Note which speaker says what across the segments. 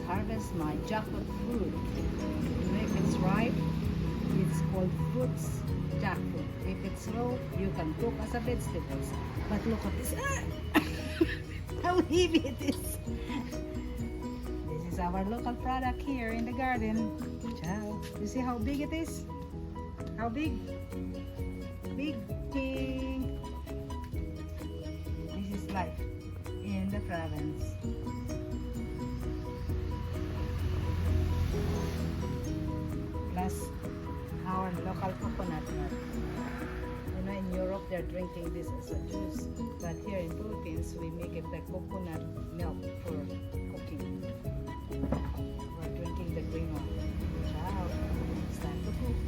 Speaker 1: harvest my jackfruit fruit. If it's ripe, it's called fruits jackfruit. If it's raw, you can cook as a vegetables. But look at this. How heavy it is. This is our local product here in the garden. Ciao. You see how big it is? How big? Big thing. This is life in the province. Plus our local coconut nut. You know, in Europe they're drinking this as a juice, but here in Philippines we make it the coconut milk for cooking. We're drinking the green one. Ciao. It's time to cook.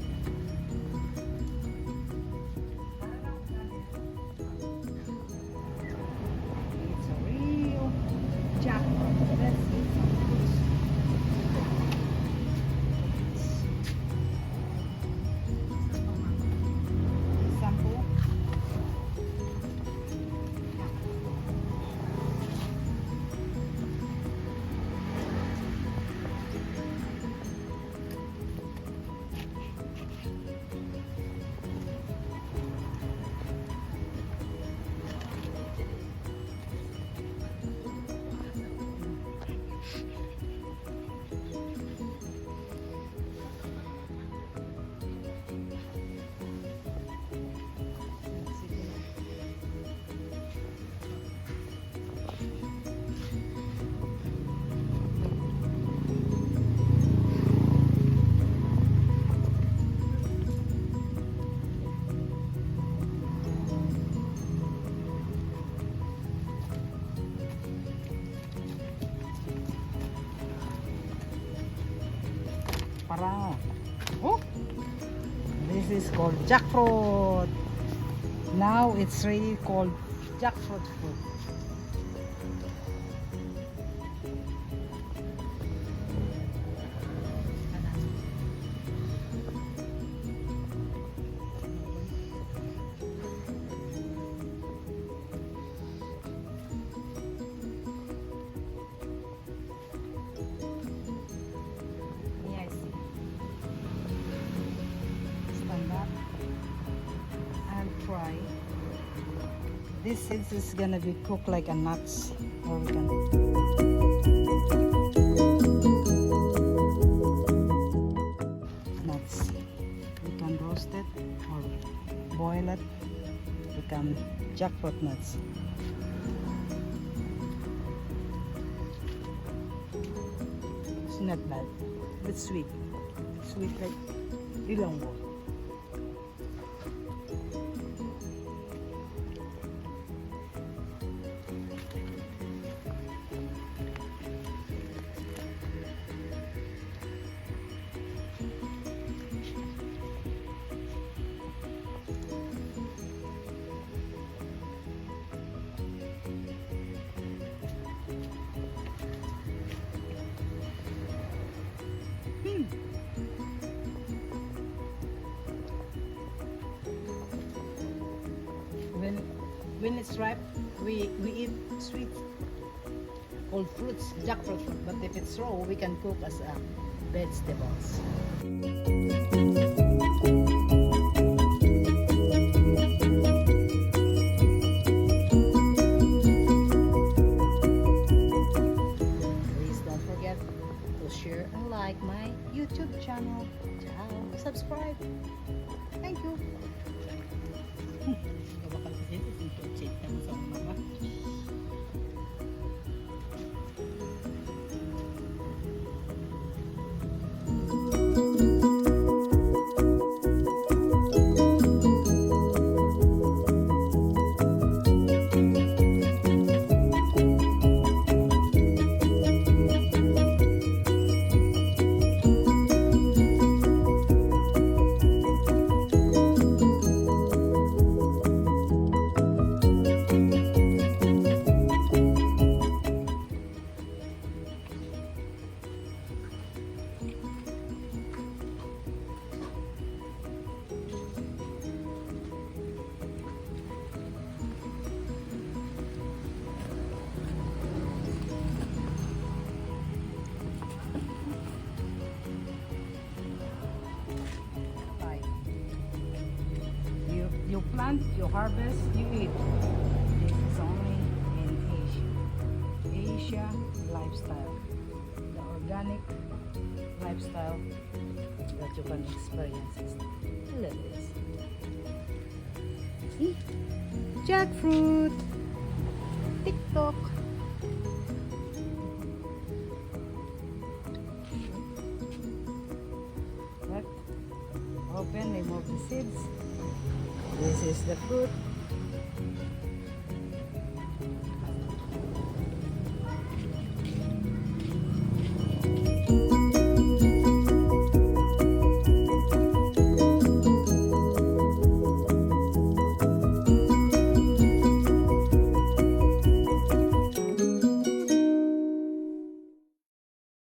Speaker 1: It's a real jackfruit. Let's eat some fruits. Sample. Parang, oh, this is called jackfruit. Now it's really called jackfruit fruit. Try. This is gonna be cooked like a nuts, or we can nuts. We can roast it or boil it. Become jackfruit nuts. It's not bad. It's sweet. Sweet like ilonggo. When it's ripe, we eat sweet called fruits, jackfruit fruit. But if it's raw, we can cook as vegetables. Please don't forget to share and like my YouTube channel. Ciao. Subscribe. Thank you. plant, you harvest, you eat. This is only in Asia. Asia lifestyle. The organic lifestyle that you can experience is delicious. See? Jackfruit! TikTok! Open, remove the seeds. This is the fruit.